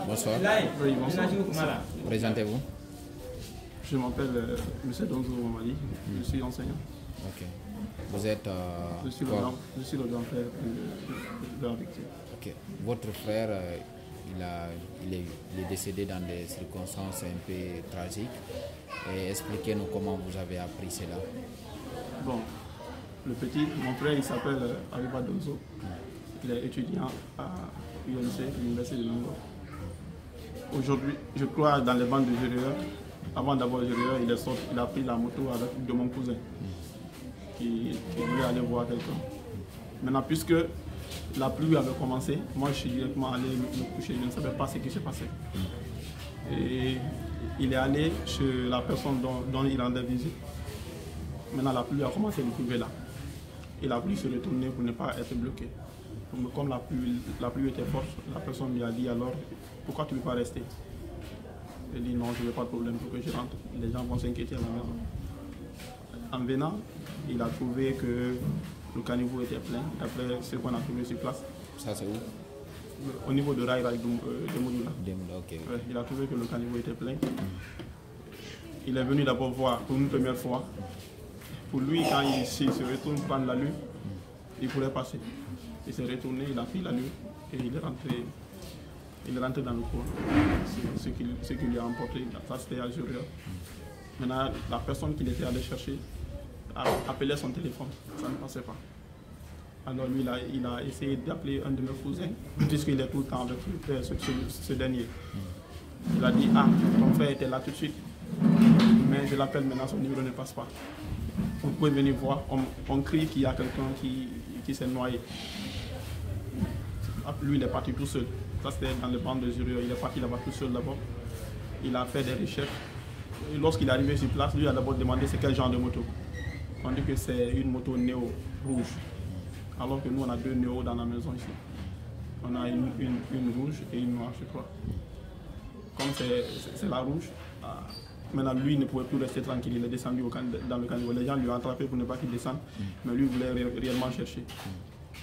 Bonsoir. Oui, bonsoir. Présentez-vous. Je m'appelle M. Donzo Mamadi, je suis enseignant. Ok. Vous êtes. Je suis le grand frère de la victime. Ok. Votre frère, il est décédé dans des circonstances un peu tragiques. Et expliquez-nous comment vous avez appris cela. Bon, le petit, mon frère, il s'appelle Ariba Donzo. Il est étudiant à UNC, l'Université de Londres. Aujourd'hui, je crois dans les bandes de Gérard. Avant d'avoir Gérard, il a pris la moto avec de mon cousin qui voulait aller voir quelqu'un. Maintenant, puisque la pluie avait commencé, moi je suis directement allé me coucher, je ne savais pas ce qui s'est passé. Et il est allé chez la personne dont il rendait visite. Maintenant, la pluie a commencé à le trouver là. Il a voulu se retourner pour ne pas être bloqué. Donc, comme la pluie était forte, la personne lui a dit alors, pourquoi tu ne veux pas rester? Il dit non, je n'ai pas de problème pour que je rentre. Les gens vont s'inquiéter à la maison. En venant, il a trouvé que le caniveau était plein, d'après ce qu'on a trouvé sur place. Ça c'est où? Au niveau de Raïra de Moudoula. Ok. Ouais, il a trouvé que le caniveau était plein. Il est venu d'abord voir pour une première fois. Pour lui, quand il se retourne prendre la lune, il voulait passer. Il s'est retourné, il a pris la lune et il est rentré dans le cours. Ce qui lui a emporté, ça c'était à Jurien. Maintenant, la personne qu'il était allé chercher appelait son téléphone, ça ne passait pas. Alors lui, il a essayé d'appeler un de mes cousins, puisqu'il est tout le temps avec ce dernier. Il a dit, ah, ton frère était là tout de suite, mais je l'appelle maintenant, son numéro ne passe pas. Vous pouvez venir voir, on crie qu'il y a quelqu'un qui s'est noyé. Lui, il est parti tout seul. Ça, c'était dans le banc de Zurich. Il est parti là-bas tout seul d'abord. Il a fait des recherches. Lorsqu'il est arrivé sur place, lui a d'abord demandé c'est quel genre de moto. On dit que c'est une moto néo rouge. Alors que nous, on a deux néo dans la maison ici. On a une rouge et une noire, je crois. Comme c'est la rouge, maintenant lui ne pouvait plus rester tranquille. Il est descendu dans le caniveau. Les gens lui ont attrapé pour ne pas qu'il descende. Mais lui voulait réellement chercher.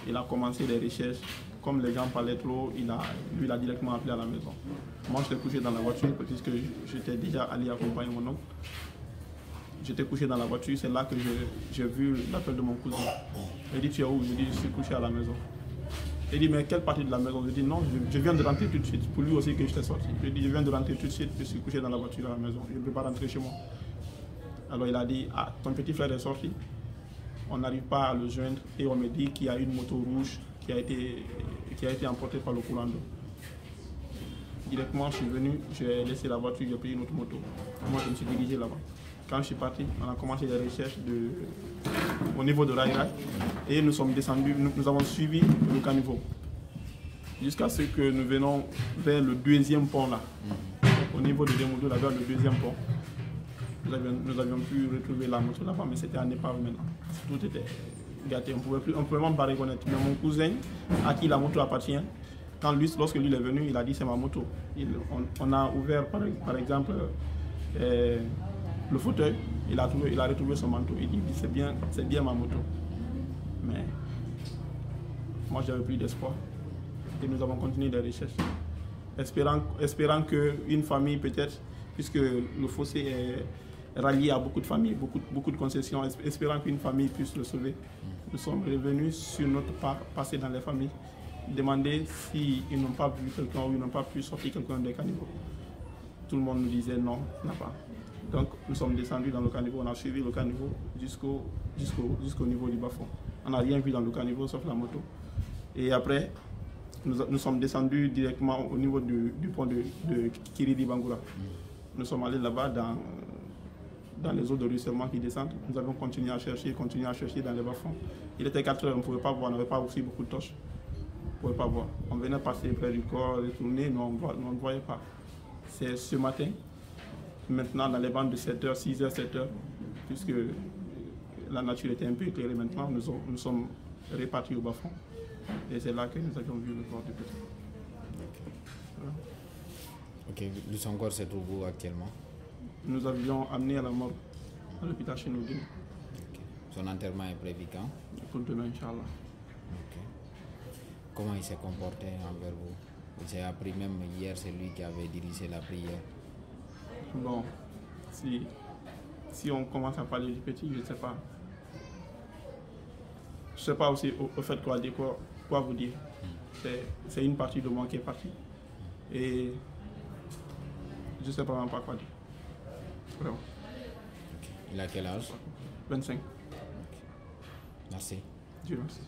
Il a commencé des recherches. Comme les gens parlaient trop, lui il a directement appelé à la maison. Moi, j'étais couché dans la voiture puisque j'étais déjà allé accompagner mon oncle. J'étais couché dans la voiture, c'est là que j'ai vu l'appel de mon cousin. Il dit, tu es où? Je dis, je suis couché à la maison. Il dit, mais quelle partie de la maison? Je dis, non, je viens de rentrer tout de suite. Pour lui aussi que j'étais sorti. Je dis, je viens de rentrer tout de suite, je suis couché dans la voiture à la maison. Je ne peux pas rentrer chez moi. Alors il a dit, ah, ton petit frère est sorti. On n'arrive pas à le joindre et on me dit qu'il y a une moto rouge qui a été emportée par le courant d'eau. Directement, je suis venu, j'ai laissé la voiture, j'ai pris une autre moto. Moi, je me suis dirigé là-bas. Quand je suis parti, on a commencé les recherches au niveau de Raïra et nous sommes descendus, nous avons suivi le caniveau jusqu'à ce que nous venons vers le deuxième pont là. Au niveau de Demoudou, vers le deuxième pont. Nous avions pu retrouver la moto là-bas, mais c'était en épave maintenant. Tout était gâté, on ne pouvait même pas reconnaître. Mais mon cousin, à qui la moto appartient, lorsque lui est venu, il a dit c'est ma moto. On a ouvert par exemple le fauteuil, il a retrouvé son manteau, il dit c'est bien ma moto. Mais moi j'avais plus d'espoir et nous avons continué les recherches, espérant qu'une famille peut-être, puisque le fossé est rallié à beaucoup de familles, beaucoup de concessions, espérant qu'une famille puisse le sauver. Nous sommes revenus sur notre pas, passer dans les familles, demander s'ils n'ont pas vu quelqu'un ou ils n'ont pas pu sortir quelqu'un des caniveaux. Tout le monde nous disait non, n'a pas. Donc nous sommes descendus dans le caniveau, on a suivi le caniveau jusqu'au niveau du bas-fond. On n'a rien vu dans le caniveau sauf la moto. Et après, nous sommes descendus directement au niveau du pont de Kiridi Bangoura. Nous sommes allés là-bas dans les eaux de ruissellement qui descendent. Nous avons continué à chercher dans les bas-fonds. Il était 4 heures, on ne pouvait pas voir, on n'avait pas aussi beaucoup de torches. On ne pouvait pas voir. On venait passer près du corps, retourner, mais on ne voyait pas. C'est ce matin, maintenant dans les bandes de 7h, 6h, 7h, puisque la nature était un peu éclairée maintenant, nous sommes répartis au bas-fond. Et c'est là que nous avions vu le corps du petit. Voilà. Ok, son corps se trouve où actuellement? Nous avions amené à la mort à l'hôpital chez nous. Okay. Son enterrement est prévu quand? Pour demain, Inch'Allah. Okay. Comment il s'est comporté envers vous? J'ai appris même hier, c'est lui qui avait dirigé la prière. Bon, si on commence à parler du petit, je ne sais pas. Je ne sais pas aussi au fait quoi vous dire. C'est une partie de moi qui est partie. Et je ne sais pas vraiment pas quoi dire. Vraiment. Okay. Il a quel âge? 25. Okay. Merci. Dieu merci.